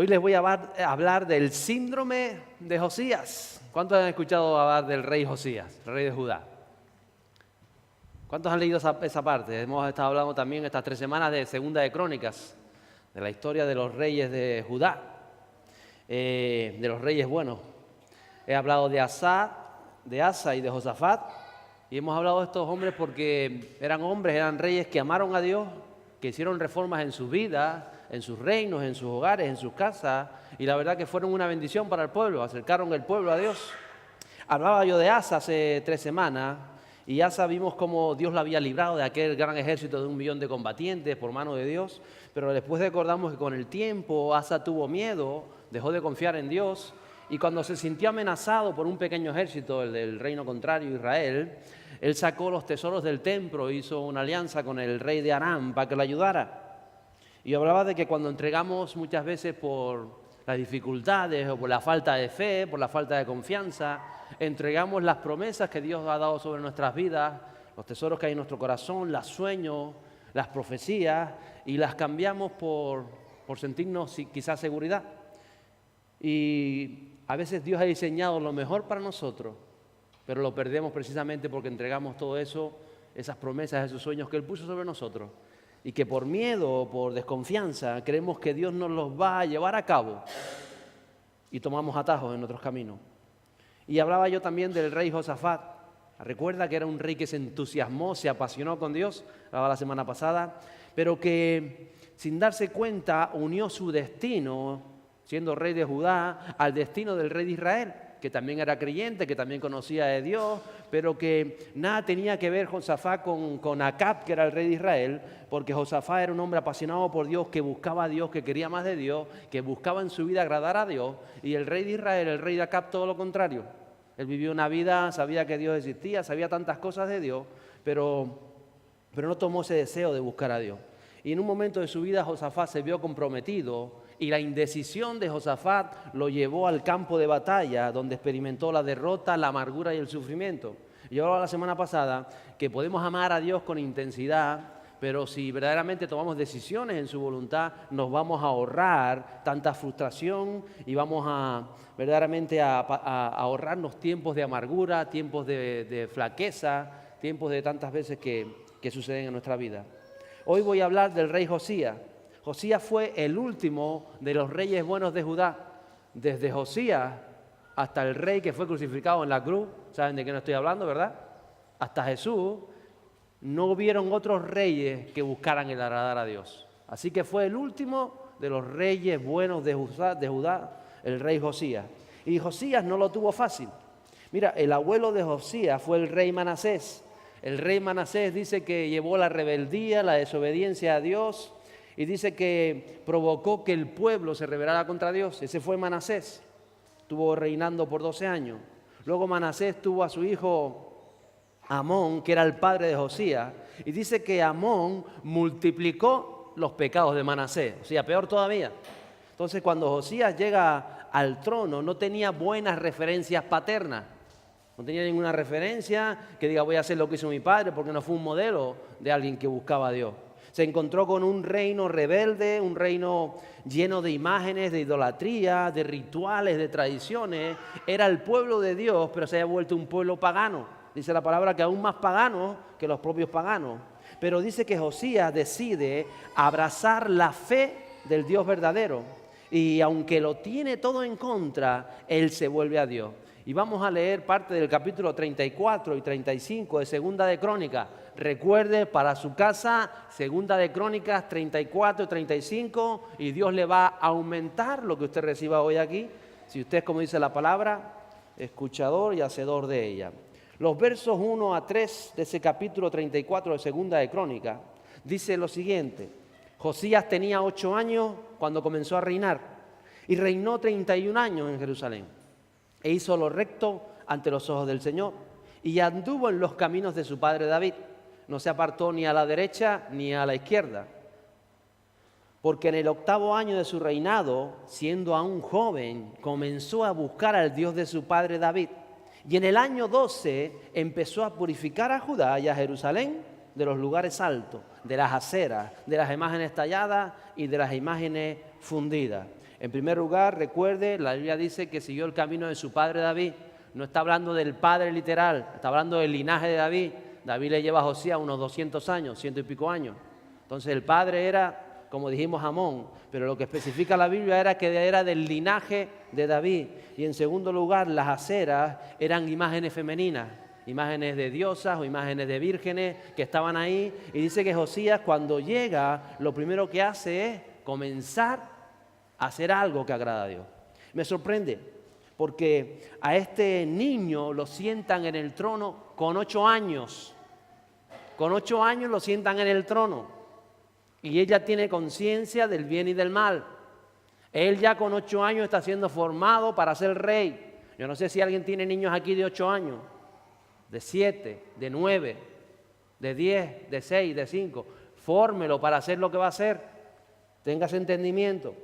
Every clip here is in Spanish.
Hoy les voy a hablar del síndrome de Josías. ¿Cuántos han escuchado hablar del rey Josías, el rey de Judá? ¿Cuántos han leído esa parte? Hemos estado hablando también estas 3 semanas de Segunda de Crónicas, de la historia de los reyes de Judá, de los reyes buenos. He hablado de Asa y de Josafat, y hemos hablado de estos hombres porque eran reyes que amaron a Dios, que hicieron reformas en sus vidas, en sus reinos, en sus hogares, en sus casas, y la verdad que fueron una bendición para el pueblo, acercaron el pueblo a Dios. Hablaba yo de Asa hace 3 semanas, y Asa vimos cómo Dios la había librado de aquel gran ejército de 1 millón de combatientes por mano de Dios, pero después recordamos que con el tiempo Asa tuvo miedo, dejó de confiar en Dios, y cuando se sintió amenazado por un pequeño ejército, el del reino contrario, Israel, él sacó los tesoros del templo, hizo una alianza con el rey de Aram para que le ayudara. Y hablaba de que cuando entregamos muchas veces por las dificultades o por la falta de fe, por la falta de confianza, entregamos las promesas que Dios ha dado sobre nuestras vidas, los tesoros que hay en nuestro corazón, los sueños, las profecías, y las cambiamos por sentirnos quizás seguridad. Y a veces Dios ha diseñado lo mejor para nosotros, pero lo perdemos precisamente porque entregamos todo eso, esas promesas, esos sueños que Él puso sobre nosotros, y que por miedo o por desconfianza creemos que Dios nos los va a llevar a cabo y tomamos atajos en nuestros caminos. Y hablaba yo también del rey Josafat. Recuerda que era un rey que se entusiasmó, se apasionó con Dios, hablaba la semana pasada, pero que sin darse cuenta unió su destino, siendo rey de Judá, al destino del rey de Israel, que también era creyente, que también conocía de Dios, pero que nada tenía que ver Josafat con Acab, que era el rey de Israel, porque Josafat era un hombre apasionado por Dios, que buscaba a Dios, que quería más de Dios, que buscaba en su vida agradar a Dios, y el rey de Israel, el rey de Acab, todo lo contrario. Él vivió una vida, sabía que Dios existía, sabía tantas cosas de Dios, pero no tomó ese deseo de buscar a Dios. Y en un momento de su vida Josafat se vio comprometido, y la indecisión de Josafat lo llevó al campo de batalla, donde experimentó la derrota, la amargura y el sufrimiento. Yo hablaba la semana pasada que podemos amar a Dios con intensidad, pero si verdaderamente tomamos decisiones en su voluntad, nos vamos a ahorrar tanta frustración y vamos a verdaderamente a ahorrarnos tiempos de amargura, tiempos de flaqueza, tiempos de tantas veces que suceden en nuestra vida. Hoy voy a hablar del rey Josías. Josías fue el último de los reyes buenos de Judá. Desde Josías hasta el rey que fue crucificado en la cruz, ¿saben de qué no estoy hablando, verdad? Hasta Jesús, no hubieron otros reyes que buscaran el agradar a Dios. Así que fue el último de los reyes buenos de Judá, el rey Josías. Y Josías no lo tuvo fácil. Mira, el abuelo de Josías fue el rey Manasés. El rey Manasés dice que llevó la rebeldía, la desobediencia a Dios, y dice que provocó que el pueblo se rebelara contra Dios. Ese fue Manasés. Estuvo reinando por 12 años. Luego Manasés tuvo a su hijo Amón, que era el padre de Josías. Y dice que Amón multiplicó los pecados de Manasés. O sea, peor todavía. Entonces, cuando Josías llega al trono, no tenía buenas referencias paternas. No tenía ninguna referencia que diga voy a hacer lo que hizo mi padre, porque no fue un modelo de alguien que buscaba a Dios. Se encontró con un reino rebelde, un reino lleno de imágenes, de idolatría, de rituales, de tradiciones. Era el pueblo de Dios, pero se había vuelto un pueblo pagano. Dice la palabra que aún más pagano que los propios paganos. Pero dice que Josías decide abrazar la fe del Dios verdadero. Y aunque lo tiene todo en contra, él se vuelve a Dios. Y vamos a leer parte del capítulo 34 y 35 de Segunda de Crónicas. Recuerde para su casa, Segunda de Crónicas 34 y 35, y Dios le va a aumentar lo que usted reciba hoy aquí, si usted es, como dice la palabra, escuchador y hacedor de ella. Los versos 1 a 3 de ese capítulo 34 de Segunda de Crónicas dice lo siguiente: Josías tenía 8 años cuando comenzó a reinar, y reinó 31 años en Jerusalén. E hizo lo recto ante los ojos del Señor, y anduvo en los caminos de su padre David. No se apartó ni a la derecha ni a la izquierda. Porque en el 8º año de su reinado, siendo aún joven, comenzó a buscar al Dios de su padre David. Y en el año 12 empezó a purificar a Judá y a Jerusalén de los lugares altos, de las aceras, de las imágenes talladas y de las imágenes fundidas. En primer lugar, recuerde, la Biblia dice que siguió el camino de su padre David. No está hablando del padre literal, está hablando del linaje de David. David le lleva a Josías unos 200 años, 100 y pico años. Entonces el padre era, como dijimos, Amón, pero lo que especifica la Biblia era que era del linaje de David. Y en segundo lugar, las aceras eran imágenes femeninas, imágenes de diosas o imágenes de vírgenes que estaban ahí. Y dice que Josías, cuando llega, lo primero que hace es comenzar a hacer algo que agrada a Dios. Me sorprende, porque a este niño lo sientan en el trono con 8 años. Con 8 años lo sientan en el trono. Y ella tiene conciencia del bien y del mal. Él ya con 8 años está siendo formado para ser rey. Yo no sé si alguien tiene niños aquí de 8 años, de 7, de 9, de 10, de 6, de 5. Fórmelo para hacer lo que va a hacer. Tenga ese entendimiento.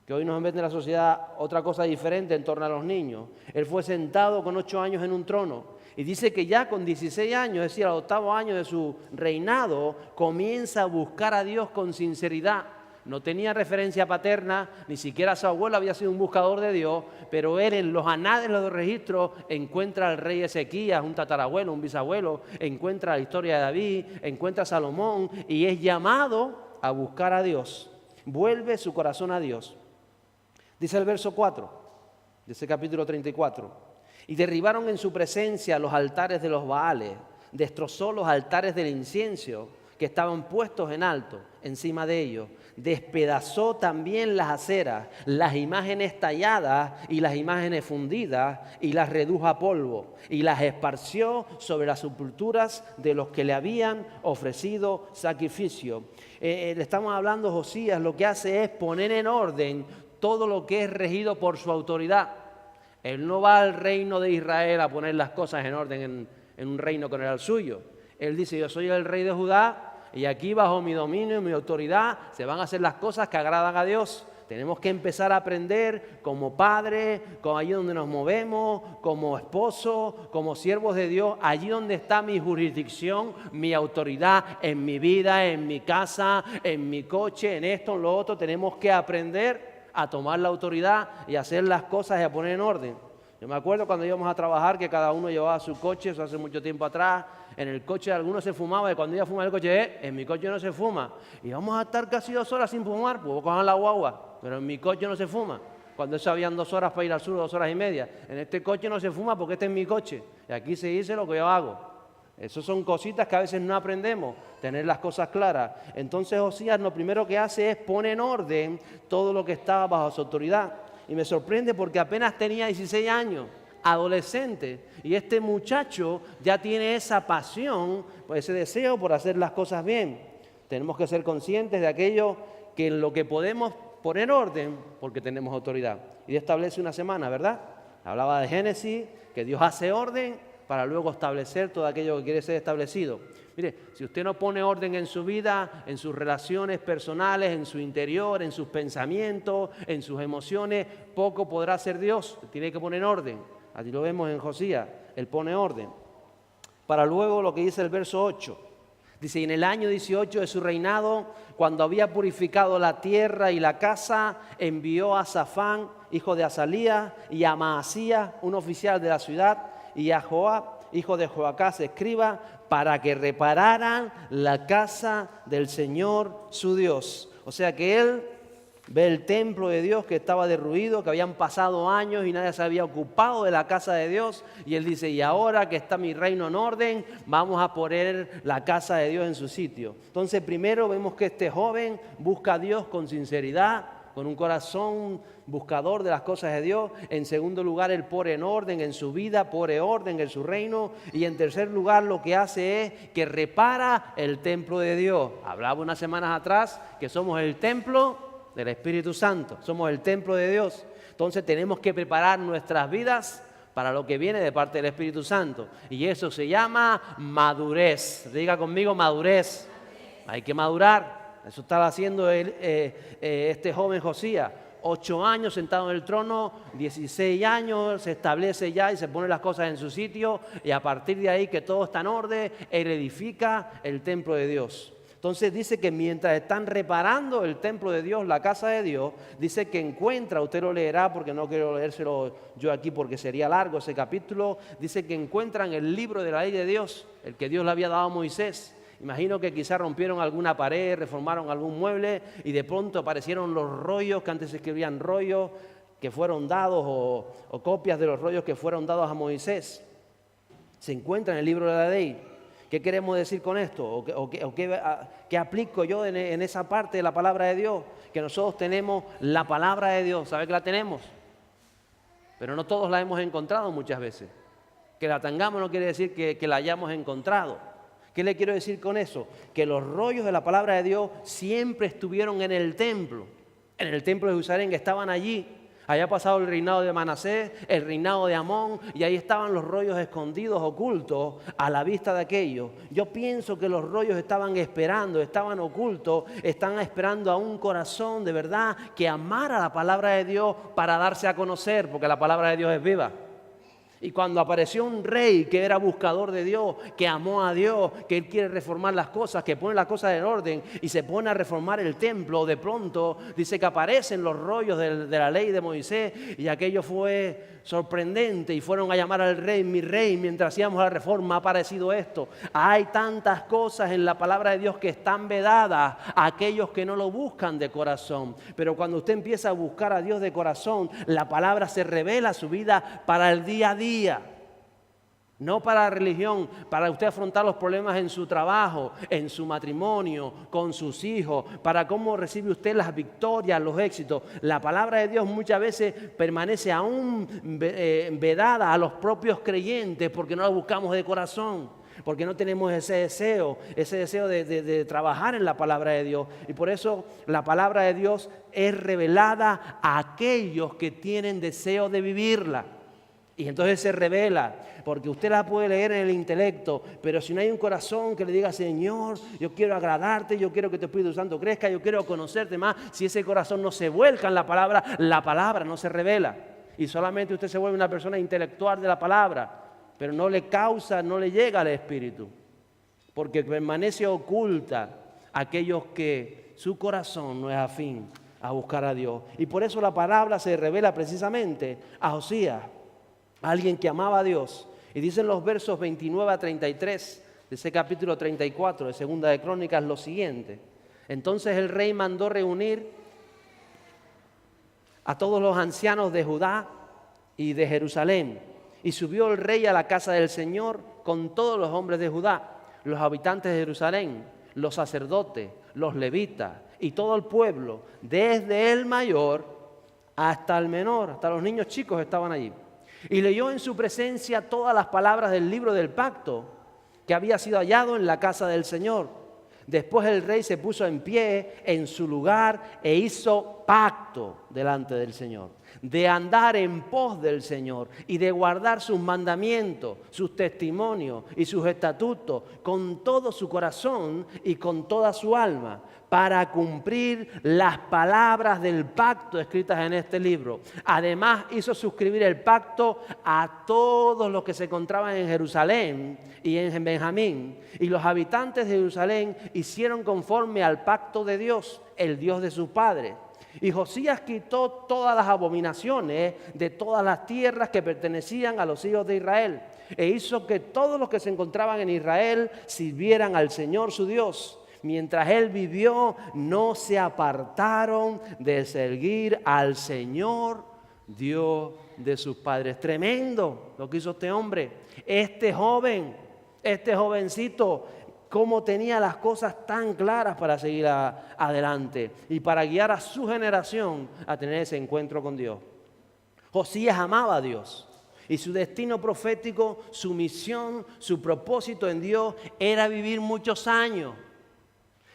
Que hoy nos mete en la sociedad otra cosa diferente en torno a los niños. Él fue sentado con 8 años en un trono. Y dice que ya con 16 años, es decir, al 8º año de su reinado, comienza a buscar a Dios con sinceridad. No tenía referencia paterna, ni siquiera su abuelo había sido un buscador de Dios, pero él en los anales, en los registros, encuentra al rey Ezequías, un tatarabuelo, un bisabuelo, encuentra la historia de David, encuentra a Salomón y es llamado a buscar a Dios. Vuelve su corazón a Dios. Dice el verso 4 de ese capítulo 34. Y derribaron en su presencia los altares de los Baales, destrozó los altares del incienso que estaban puestos en alto encima de ellos, despedazó también las aceras, las imágenes talladas y las imágenes fundidas y las redujo a polvo y las esparció sobre las sepulturas de los que le habían ofrecido sacrificio. Le estamos hablando, Josías lo que hace es poner en orden todo lo que es regido por su autoridad. Él no va al reino de Israel a poner las cosas en orden en un reino que no era el suyo. Él dice, yo soy el rey de Judá y aquí bajo mi dominio y mi autoridad se van a hacer las cosas que agradan a Dios. Tenemos que empezar a aprender como padres, como allí donde nos movemos, como esposos, como siervos de Dios, allí donde está mi jurisdicción, mi autoridad en mi vida, en mi casa, en mi coche, en esto, en lo otro. Tenemos que aprender a tomar la autoridad y hacer las cosas y a poner en orden. Yo me acuerdo cuando íbamos a trabajar que cada uno llevaba su coche, eso hace mucho tiempo atrás. En el coche de algunos se fumaba y cuando iba a fumar el coche, en mi coche no se fuma. Y vamos a estar casi 2 horas sin fumar, pues cojan la guagua, pero en mi coche no se fuma. Cuando eso habían 2 horas para ir al sur, 2 horas y media. En este coche no se fuma porque este es mi coche. Y aquí se dice lo que yo hago. Esas son cositas que a veces no aprendemos, tener las cosas claras. Entonces Josías lo primero que hace es poner en orden todo lo que estaba bajo su autoridad. Y me sorprende porque apenas tenía 16 años, adolescente, y este muchacho ya tiene esa pasión, ese deseo por hacer las cosas bien. Tenemos que ser conscientes de aquello que en lo que podemos poner orden, porque tenemos autoridad. Y Dios establece una semana, ¿verdad? Hablaba de Génesis, que Dios hace orden para luego establecer todo aquello que quiere ser establecido. Mire, si usted no pone orden en su vida, en sus relaciones personales, en su interior, en sus pensamientos, en sus emociones, poco podrá hacer Dios. Tiene que poner orden. Así lo vemos en Josías, él pone orden. Para luego lo que dice el verso 8. Dice, y en el año 18 de su reinado, cuando había purificado la tierra y la casa, envió a Safán, hijo de Azalías, y a Maasías, un oficial de la ciudad, y a Joab, hijo de Joacás, escriba, para que repararan la casa del Señor su Dios. O sea que él ve el templo de Dios que estaba derruido, que habían pasado años y nadie se había ocupado de la casa de Dios. Y él dice, y ahora que está mi reino en orden, vamos a poner la casa de Dios en su sitio. Entonces primero vemos que este joven busca a Dios con sinceridad, con un corazón buscador de las cosas de Dios. En segundo lugar, él pone en orden en su vida, pone orden en su reino. Y en tercer lugar, lo que hace es que repara el templo de Dios. Hablaba unas semanas atrás que somos el templo del Espíritu Santo, somos el templo de Dios. Entonces tenemos que preparar nuestras vidas para lo que viene de parte del Espíritu Santo. Y eso se llama madurez. Diga conmigo, madurez. Hay que madurar. Eso estaba haciendo este joven Josías. 8 años sentado en el trono, 16 años, se establece ya y se pone las cosas en su sitio. Y a partir de ahí que todo está en orden, él edifica el templo de Dios. Entonces dice que mientras están reparando el templo de Dios, la casa de Dios, dice que encuentra, usted lo leerá porque no quiero leérselo yo aquí porque sería largo ese capítulo, dice que encuentran el libro de la ley de Dios, el que Dios le había dado a Moisés. Imagino que quizás rompieron alguna pared, reformaron algún mueble y de pronto aparecieron los rollos, que antes se escribían rollos, que fueron dados o copias de los rollos que fueron dados a Moisés. Se encuentra en el libro de la ley. ¿Qué queremos decir con esto? ¿Qué aplico yo en esa parte de la palabra de Dios? Que nosotros tenemos la palabra de Dios, ¿sabe que la tenemos? Pero no todos la hemos encontrado muchas veces. Que la tengamos no quiere decir que la hayamos encontrado. ¿Qué le quiero decir con eso? Que los rollos de la palabra de Dios siempre estuvieron en el templo de Jerusalén, que estaban allí. Allá ha pasado el reinado de Manasés, el reinado de Amón, y ahí estaban los rollos escondidos, ocultos, a la vista de aquellos. Yo pienso que los rollos estaban esperando, estaban ocultos, estaban esperando a un corazón de verdad que amara la palabra de Dios para darse a conocer, porque la palabra de Dios es viva. Y cuando apareció un rey que era buscador de Dios, que amó a Dios, que él quiere reformar las cosas, que pone las cosas en orden y se pone a reformar el templo, de pronto dice que aparecen los rollos de la ley de Moisés y aquello fue sorprendente y fueron a llamar al rey, mi rey, mientras hacíamos la reforma ha aparecido esto. Hay tantas cosas en la palabra de Dios que están vedadas a aquellos que no lo buscan de corazón. Pero cuando usted empieza a buscar a Dios de corazón, la palabra se revela a su vida para el día a día. No para la religión, para usted afrontar los problemas en su trabajo, en su matrimonio, con sus hijos, para cómo recibe usted las victorias, los éxitos. La palabra de Dios muchas veces permanece aún vedada a los propios creyentes porque no la buscamos de corazón, porque no tenemos ese deseo de trabajar en la palabra de Dios. Y por eso la palabra de Dios es revelada a aquellos que tienen deseo de vivirla. Y entonces se revela, porque usted la puede leer en el intelecto, pero si no hay un corazón que le diga, Señor, yo quiero agradarte, yo quiero que tu Espíritu Santo crezca, yo quiero conocerte más, si ese corazón no se vuelca en la palabra no se revela. Y solamente usted se vuelve una persona intelectual de la palabra, pero no le causa, no le llega al Espíritu, porque permanece oculta a aquellos que su corazón no es afín a buscar a Dios. Y por eso la palabra se revela precisamente a Josías, alguien que amaba a Dios. Y dicen los versos 29 a 33 de ese capítulo 34 de Segunda de Crónicas lo siguiente. Entonces el rey mandó reunir a todos los ancianos de Judá y de Jerusalén. Y subió el rey a la casa del Señor con todos los hombres de Judá, los habitantes de Jerusalén, los sacerdotes, los levitas y todo el pueblo, desde el mayor hasta el menor, hasta los niños chicos estaban allí. Y leyó en su presencia todas las palabras del libro del pacto que había sido hallado en la casa del Señor. Después el rey se puso en pie en su lugar e hizo pacto delante del Señor, de andar en pos del Señor y de guardar sus mandamientos, sus testimonios y sus estatutos con todo su corazón y con toda su alma, para cumplir las palabras del pacto escritas en este libro. Además hizo suscribir el pacto a todos los que se encontraban en Jerusalén y en Benjamín. Y los habitantes de Jerusalén hicieron conforme al pacto de Dios, el Dios de sus padres. Y Josías quitó todas las abominaciones de todas las tierras que pertenecían a los hijos de Israel, e hizo que todos los que se encontraban en Israel sirvieran al Señor su Dios. Mientras él vivió, no se apartaron de seguir al Señor, Dios de sus padres. Tremendo lo que hizo este hombre, este jovencito, cómo tenía las cosas tan claras para seguir adelante y para guiar a su generación a tener ese encuentro con Dios. Josías amaba a Dios y su destino profético, su misión, su propósito en Dios era vivir muchos años.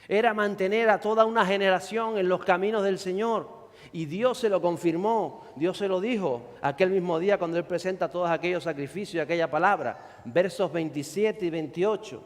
Era mantener a toda una generación en los caminos del Señor. Y Dios se lo confirmó, Dios se lo dijo aquel mismo día cuando Él presenta todos aquellos sacrificios y aquella palabra. Versos 27 y 28.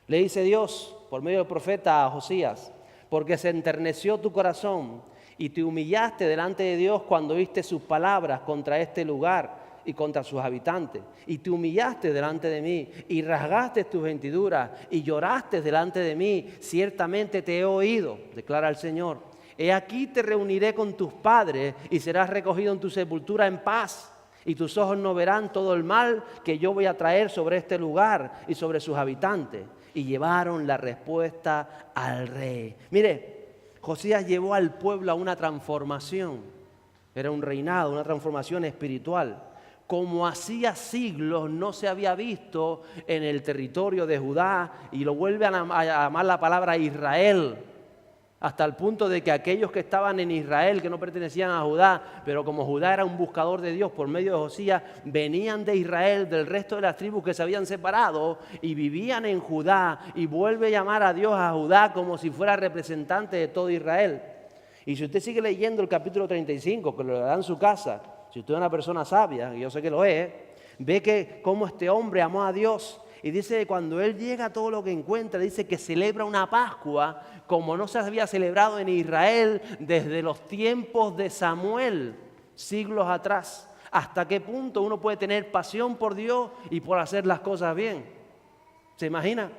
Le dice Dios por medio del profeta a Josías: porque se enterneció tu corazón y te humillaste delante de Dios cuando oíste sus palabras contra este lugar y contra sus habitantes. Y te humillaste delante de mí y rasgaste tus vestiduras y lloraste delante de mí. Ciertamente te he oído, declara el Señor. He aquí te reuniré con tus padres y serás recogido en tu sepultura en paz. Y tus ojos no verán todo el mal que yo voy a traer sobre este lugar y sobre sus habitantes. Y llevaron la respuesta al rey. Mire, Josías llevó al pueblo a una transformación. Era un reinado, una transformación espiritual. Como hacía siglos no se había visto en el territorio de Judá. Y lo vuelve a llamar la palabra Israel. Hasta el punto de que aquellos que estaban en Israel, que no pertenecían a Judá, pero como Judá era un buscador de Dios por medio de Josías, venían de Israel, del resto de las tribus que se habían separado y vivían en Judá, y vuelve a llamar a Dios a Judá como si fuera representante de todo Israel. Y si usted sigue leyendo el capítulo 35, que lo da en su casa, si usted es una persona sabia, y yo sé que lo es, ve que cómo este hombre amó a Dios. Y dice que cuando él llega a todo lo que encuentra, dice que celebra una Pascua como no se había celebrado en Israel desde los tiempos de Samuel, siglos atrás. ¿Hasta qué punto uno puede tener pasión por Dios y por hacer las cosas bien? ¿Se imagina?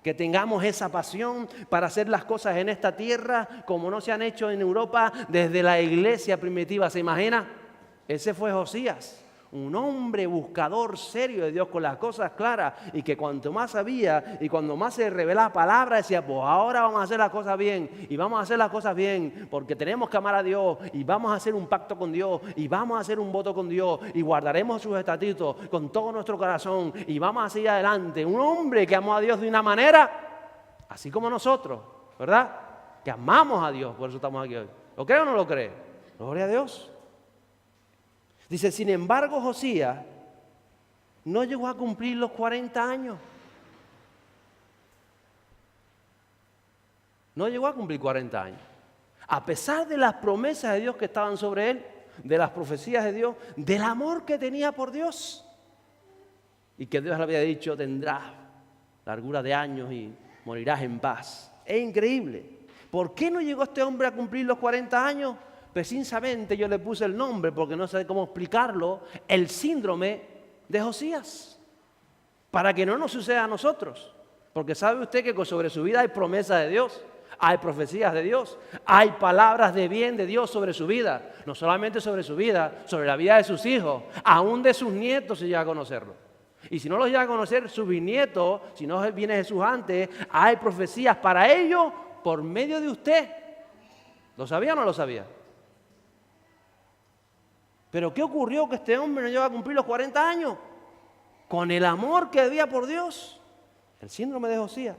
Que tengamos esa pasión para hacer las cosas en esta tierra como no se han hecho en Europa desde la iglesia primitiva. ¿Se imagina? Ese fue Josías. Un hombre buscador serio de Dios con las cosas claras, y que cuanto más sabía y cuando más se revelaba la palabra decía, pues ahora vamos a hacer las cosas bien, y vamos a hacer las cosas bien porque tenemos que amar a Dios, y vamos a hacer un pacto con Dios, y vamos a hacer un voto con Dios, y guardaremos sus estatutos con todo nuestro corazón, y vamos a seguir adelante. Un hombre que amó a Dios de una manera así como nosotros, ¿verdad? Que amamos a Dios, por eso estamos aquí hoy. ¿Lo cree o no lo cree? Gloria a Dios. Dice, sin embargo, Josías no llegó a cumplir los 40 años. No llegó a cumplir 40 años. A pesar de las promesas de Dios que estaban sobre él, de las profecías de Dios, del amor que tenía por Dios. Y que Dios le había dicho, tendrás largura de años y morirás en paz. Es increíble. ¿Por qué no llegó este hombre a cumplir los 40 años? Precisamente yo le puse el nombre, porque no sé cómo explicarlo, el síndrome de Josías, para que no nos suceda a nosotros. Porque sabe usted que sobre su vida hay promesas de Dios, hay profecías de Dios, hay palabras de bien de Dios sobre su vida. No solamente sobre su vida, sobre la vida de sus hijos, aún de sus nietos si llega a conocerlo. Y si no los llega a conocer sus bisnietos, si no viene Jesús antes, hay profecías para ellos por medio de usted. ¿Lo sabía o no lo sabía? Pero ¿qué ocurrió? Que este hombre no llegó a cumplir los 40 años con el amor que había por Dios. El síndrome de Josías.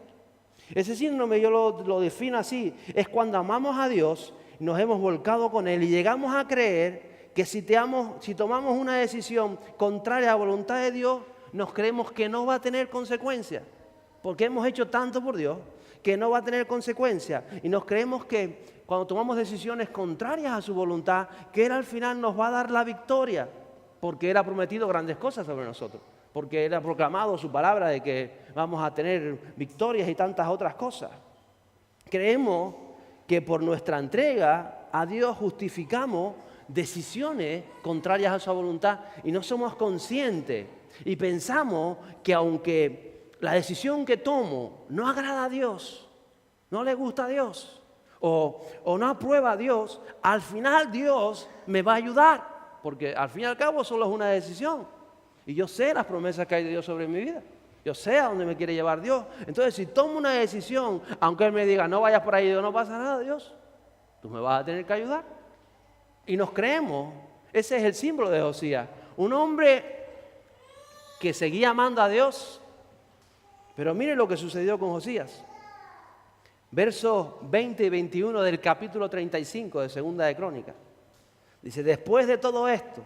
Ese síndrome yo lo defino así. Es cuando amamos a Dios, nos hemos volcado con Él y llegamos a creer que si tomamos una decisión contraria a la voluntad de Dios, nos creemos que no va a tener consecuencias. Porque hemos hecho tanto por Dios que no va a tener consecuencias. Y nos creemos que cuando tomamos decisiones contrarias a su voluntad, que Él al final nos va a dar la victoria, porque Él ha prometido grandes cosas sobre nosotros, porque Él ha proclamado su palabra de que vamos a tener victorias y tantas otras cosas. Creemos que por nuestra entrega a Dios justificamos decisiones contrarias a su voluntad y no somos conscientes y pensamos que aunque la decisión que tomo no agrada a Dios, no le gusta a Dios, o no aprueba a Dios, al final Dios me va a ayudar, porque al fin y al cabo solo es una decisión. Y yo sé las promesas que hay de Dios sobre mi vida. Yo sé a dónde me quiere llevar Dios. Entonces, si tomo una decisión, aunque Él me diga, no vayas por ahí, digo, no pasa nada, Dios, tú me vas a tener que ayudar. Y nos creemos, ese es el símbolo de Josías. Un hombre que seguía amando a Dios. Pero mire lo que sucedió con Josías. Versos 20 y 21 del capítulo 35 de Segunda de Crónicas. Dice, después de todo esto,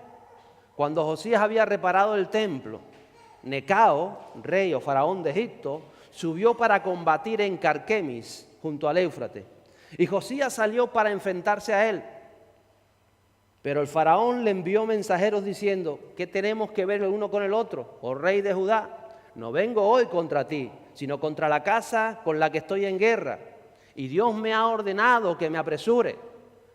cuando Josías había reparado el templo, Necao, rey o faraón de Egipto, subió para combatir en Carquemis, junto al Éufrates. Y Josías salió para enfrentarse a él. Pero el faraón le envió mensajeros diciendo, ¿qué tenemos que ver el uno con el otro, oh rey de Judá? No vengo hoy contra ti, sino contra la casa con la que estoy en guerra. Y Dios me ha ordenado que me apresure.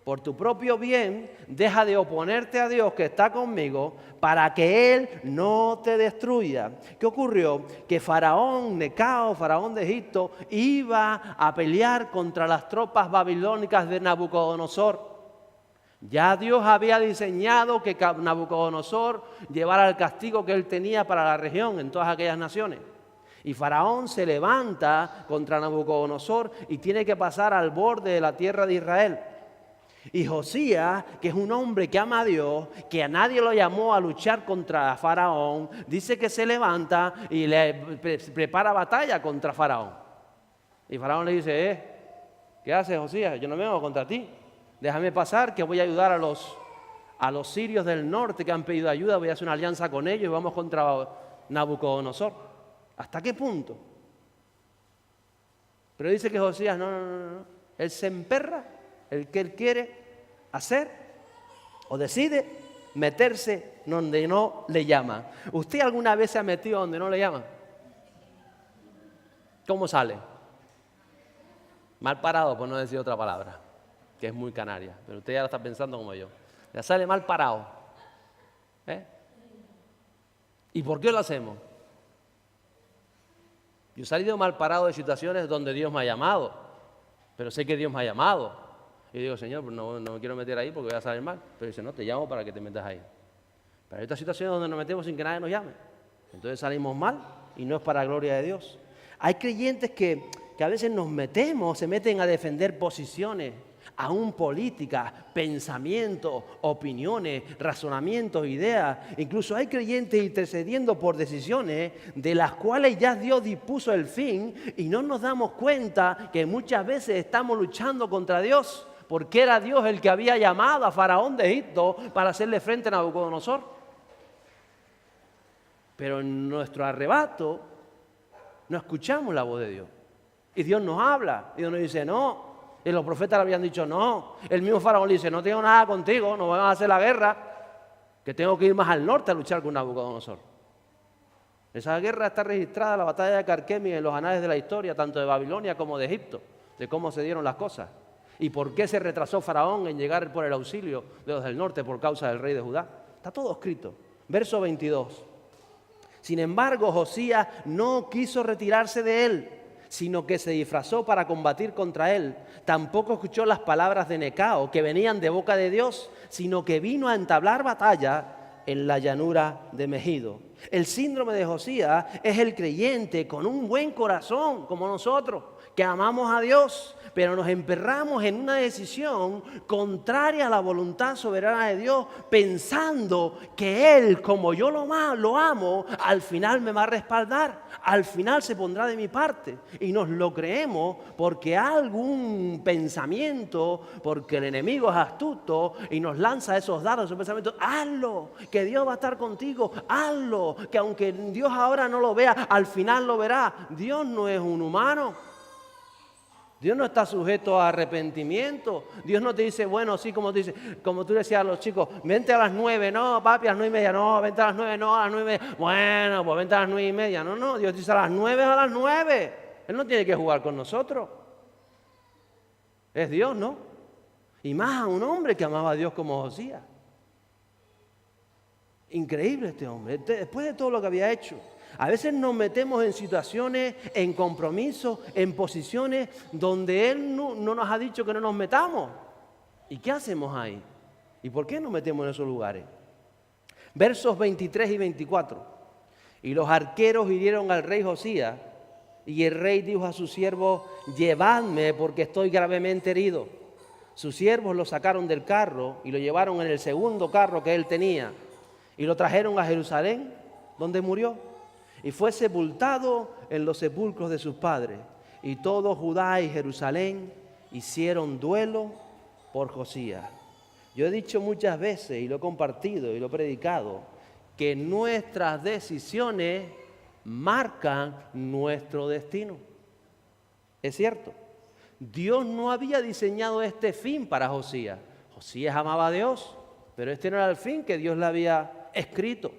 por tu propio bien, deja de oponerte a Dios que está conmigo para que Él no te destruya. ¿Qué ocurrió? Que Faraón Necao, Faraón de Egipto, iba a pelear contra las tropas babilónicas de Nabucodonosor. Ya Dios había diseñado que Nabucodonosor llevara el castigo que él tenía para la región en todas aquellas naciones. Y Faraón se levanta contra Nabucodonosor y tiene que pasar al borde de la tierra de Israel. Y Josías, que es un hombre que ama a Dios, que a nadie lo llamó a luchar contra Faraón, dice que se levanta y le prepara batalla contra Faraón. Y Faraón le dice, ¿qué haces, Josías? Yo no vengo contra ti. Déjame pasar que voy a ayudar a los sirios del norte que han pedido ayuda. Voy a hacer una alianza con ellos y vamos contra Nabucodonosor. ¿Hasta qué punto? Pero dice que Josías, no. Él se emperra. El que él quiere hacer o decide meterse donde no le llaman. ¿Usted alguna vez se ha metido donde no le llaman? ¿Cómo sale? Mal parado, por no decir otra palabra, que es muy canaria, pero usted ya lo está pensando como yo. Ya sale mal parado. ¿Y por qué lo hacemos? Yo he salido mal parado de situaciones donde Dios me ha llamado, pero sé que Dios me ha llamado. Y digo, Señor, pues no me quiero meter ahí porque voy a salir mal. Pero dice, no, te llamo para que te metas ahí. Pero hay otras situaciones donde nos metemos sin que nadie nos llame. Entonces salimos mal y no es para la gloria de Dios. Hay creyentes que a veces nos metemos, se meten a defender posiciones, aún políticas, pensamientos, opiniones, razonamientos, ideas. Incluso hay creyentes intercediendo por decisiones de las cuales ya Dios dispuso el fin y no nos damos cuenta que muchas veces estamos luchando contra Dios, porque era Dios el que había llamado a Faraón de Egipto para hacerle frente a Nabucodonosor. Pero en nuestro arrebato no escuchamos la voz de Dios. Y Dios nos habla, y Dios nos dice, no. Y los profetas le habían dicho, no. El mismo Faraón le dice, no tengo nada contigo, no vamos a hacer la guerra, que tengo que ir más al norte a luchar con Nabucodonosor. Esa guerra está registrada, la batalla de Carquemis, en los anales de la historia, tanto de Babilonia como de Egipto, de cómo se dieron las cosas. Y por qué se retrasó Faraón en llegar por el auxilio de los del norte por causa del rey de Judá. Está todo escrito. Verso 22. Sin embargo, Josías no quiso retirarse de él, sino que se disfrazó para combatir contra él. Tampoco escuchó las palabras de Necao, que venían de boca de Dios, sino que vino a entablar batalla en la llanura de Megido. El síndrome de Josías es el creyente con un buen corazón, como nosotros, que amamos a Dios, pero nos emperramos en una decisión contraria a la voluntad soberana de Dios, pensando que Él, como yo lo amo, al final me va a respaldar, al final se pondrá de mi parte. Y nos lo creemos porque algún pensamiento, porque el enemigo es astuto y nos lanza esos dardos, esos pensamientos. Hazlo, que Dios va a estar contigo, hazlo, que aunque Dios ahora no lo vea, al final lo verá. Dios no es un humano. Dios no está sujeto a arrepentimiento. Dios no te dice, bueno, sí, como tú decías a los chicos, vente a las 9, no, papi, a las 9:30, no, vente a las 9, no, a las 9:30, bueno, pues vente a las 9:30. No, Dios dice a las 9, a las 9. Él no tiene que jugar con nosotros. Es Dios, ¿no? Y más a un hombre que amaba a Dios como Josías. Increíble este hombre, después de todo lo que había hecho. A veces nos metemos en situaciones, en compromisos, en posiciones donde Él no nos ha dicho que no nos metamos. ¿Y qué hacemos ahí? ¿Y por qué nos metemos en esos lugares? Versos 23 y 24. Y los arqueros hirieron al rey Josías, y el rey dijo a sus siervos, llevadme porque estoy gravemente herido. Sus siervos lo sacaron del carro y lo llevaron en el segundo carro que él tenía, y lo trajeron a Jerusalén, donde murió. Y fue sepultado en los sepulcros de sus padres. Y todo Judá y Jerusalén hicieron duelo por Josías. Yo he dicho muchas veces, y lo he compartido y lo he predicado, que nuestras decisiones marcan nuestro destino. Es cierto. Dios no había diseñado este fin para Josías. Josías amaba a Dios, pero este no era el fin que Dios le había escrito.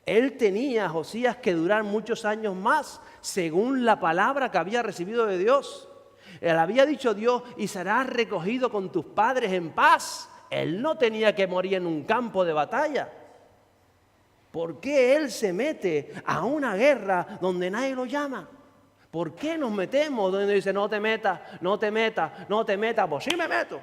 Él tenía, Josías, que durar muchos años más, según la palabra que había recibido de Dios. Él había dicho Dios, y serás recogido con tus padres en paz. Él no tenía que morir en un campo de batalla. ¿Por qué él se mete a una guerra donde nadie lo llama? ¿Por qué nos metemos donde dice no te metas, no te metas, no te metas? Pues sí me meto.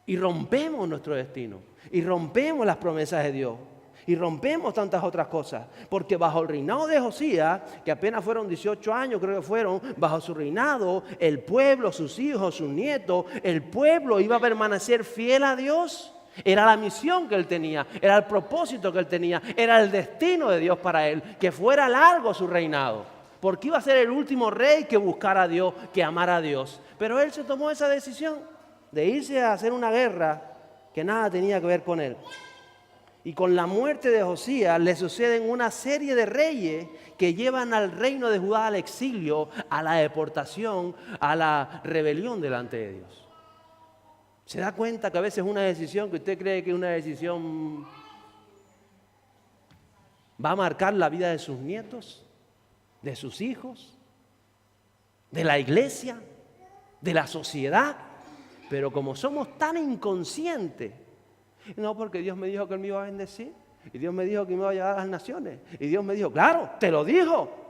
Y rompemos nuestro destino. Y rompemos las promesas de Dios. Y rompemos tantas otras cosas. Porque bajo el reinado de Josías, que apenas fueron 18 años, creo que fueron, bajo su reinado, el pueblo, sus hijos, sus nietos, el pueblo iba a permanecer fiel a Dios. Era la misión que él tenía, era el propósito que él tenía, era el destino de Dios para él, que fuera largo su reinado. Porque iba a ser el último rey que buscara a Dios, que amara a Dios. Pero él se tomó esa decisión de irse a hacer una guerra que nada tenía que ver con él. Y con la muerte de Josías le suceden una serie de reyes que llevan al reino de Judá al exilio, a la deportación, a la rebelión delante de Dios. ¿Se da cuenta que a veces una decisión que usted cree que es una decisión va a marcar la vida de sus nietos, de sus hijos, de la iglesia, de la sociedad? Pero como somos tan inconscientes, no, porque Dios me dijo que Él me iba a bendecir, y Dios me dijo que me iba a llevar a las naciones, y Dios me dijo, claro, te lo dijo.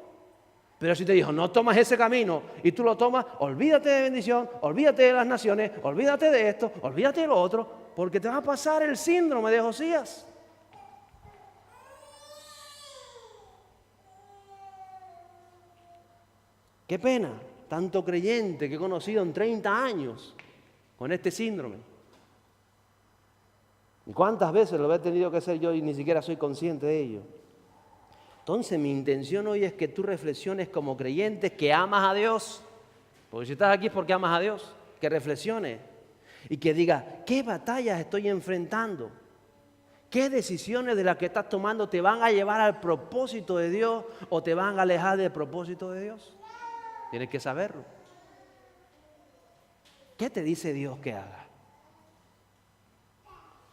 Pero si te dijo, no tomas ese camino y tú lo tomas, olvídate de bendición, olvídate de las naciones, olvídate de esto, olvídate de lo otro, porque te va a pasar el síndrome de Josías. Qué pena, tanto creyente que he conocido en 30 años con este síndrome. ¿Y cuántas veces lo he tenido que hacer yo y ni siquiera soy consciente de ello? Entonces mi intención hoy es que tú reflexiones como creyente que amas a Dios. Porque si estás aquí es porque amas a Dios. Que reflexiones y que digas, ¿qué batallas estoy enfrentando? ¿Qué decisiones de las que estás tomando te van a llevar al propósito de Dios o te van a alejar del propósito de Dios? Tienes que saberlo. ¿Qué te dice Dios que haga?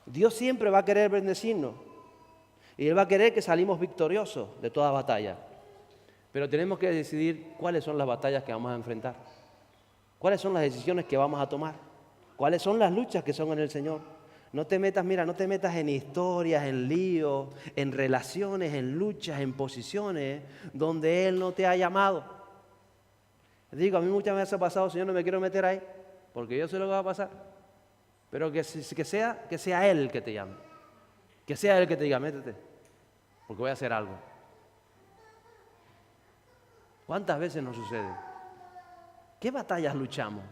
Dios siempre va a querer bendecirnos. Y Él va a querer que salimos victoriosos de toda batalla. Pero tenemos que decidir cuáles son las batallas que vamos a enfrentar. Cuáles son las decisiones que vamos a tomar. Cuáles son las luchas que son en el Señor. No te metas, no te metas en historias, en líos, en relaciones, en luchas, en posiciones donde Él no te ha llamado. Digo, a mí muchas veces ha pasado, Señor, no me quiero meter ahí, porque yo sé lo que va a pasar. Pero que sea Él el que te llame. Que sea Él que te diga, métete, porque voy a hacer algo. ¿Cuántas veces nos sucede? ¿Qué batallas luchamos?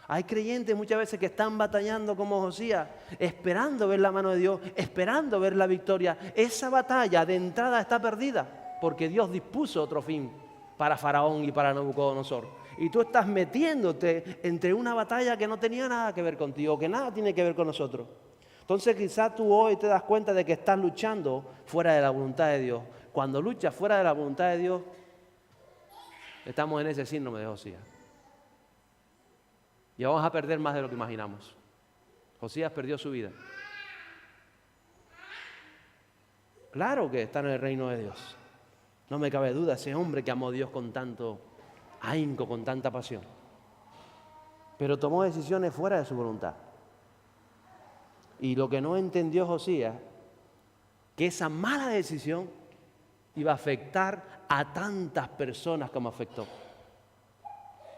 Hay creyentes muchas veces que están batallando como Josías, esperando ver la mano de Dios, esperando ver la victoria. Esa batalla de entrada está perdida, porque Dios dispuso otro fin para Faraón y para Nabucodonosor. Y tú estás metiéndote entre una batalla que no tenía nada que ver contigo, que nada tiene que ver con nosotros. Entonces quizás tú hoy te das cuenta de que estás luchando fuera de la voluntad de Dios. Cuando luchas fuera de la voluntad de Dios, estamos en ese síndrome de Josías. Y vamos a perder más de lo que imaginamos. Josías perdió su vida. Claro que está en el reino de Dios. No me cabe duda, ese hombre que amó a Dios con tanto ahínco, con tanta pasión. Pero tomó decisiones fuera de su voluntad. Y lo que no entendió Josías, que esa mala decisión iba a afectar a tantas personas como afectó.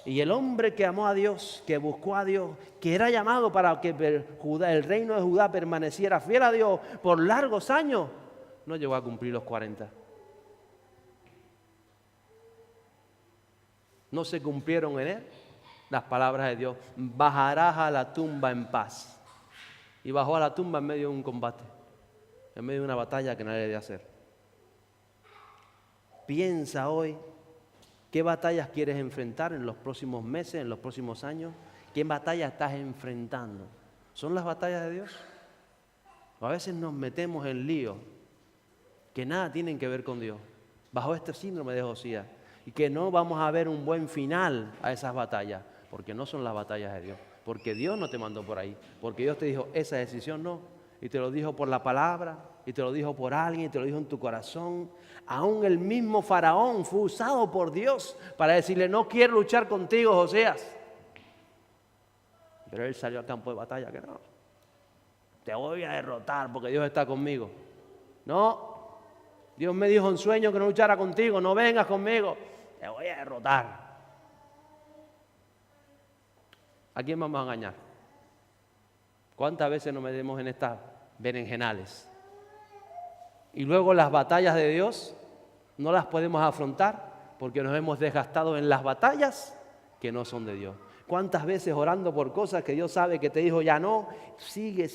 Y el hombre que amó a Dios, que buscó a Dios, que era llamado para que el reino de Judá permaneciera fiel a Dios por largos años, no llegó a cumplir los 40. No se cumplieron en él las palabras de Dios. Bajarás a la tumba en paz. Y bajó a la tumba en medio de un combate, en medio de una batalla que nadie debe hacer. Piensa hoy qué batallas quieres enfrentar en los próximos meses, en los próximos años. ¿Qué batallas estás enfrentando? ¿Son las batallas de Dios? O a veces nos metemos en líos que nada tienen que ver con Dios, bajo este síndrome de Josías, y que no vamos a ver un buen final a esas batallas, porque no son las batallas de Dios. Porque Dios no te mandó por ahí, porque Dios te dijo esa decisión no, y te lo dijo por la palabra, y te lo dijo por alguien, y te lo dijo en tu corazón. Aún el mismo Faraón fue usado por Dios para decirle, no quiero luchar contigo, Josías. Pero él salió al campo de batalla, que no. Te voy a derrotar porque Dios está conmigo. No, Dios me dijo en sueño que no luchara contigo, no vengas conmigo, te voy a derrotar. ¿A quién vamos a engañar? ¿Cuántas veces nos metemos en estas berenjenales? Y luego las batallas de Dios no las podemos afrontar porque nos hemos desgastado en las batallas que no son de Dios. ¿Cuántas veces orando por cosas que Dios sabe que te dijo ya no? Sigue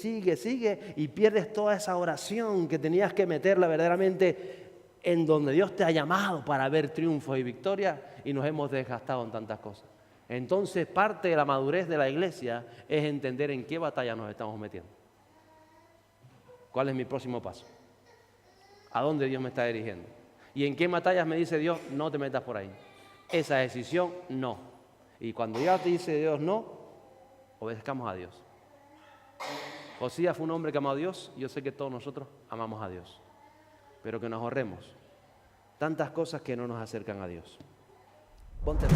y pierdes toda esa oración que tenías que meterla verdaderamente en donde Dios te ha llamado para ver triunfos y victorias y nos hemos desgastado en tantas cosas. Entonces parte de la madurez de la iglesia es entender en qué batalla nos estamos metiendo. ¿Cuál es mi próximo paso? ¿A dónde Dios me está dirigiendo? ¿Y en qué batallas me dice Dios, no te metas por ahí? Esa decisión, no. Y cuando ya te dice Dios no, obedezcamos a Dios. Josías fue un hombre que amó a Dios, y yo sé que todos nosotros amamos a Dios. Pero que nos ahorremos tantas cosas que no nos acercan a Dios. Ponte.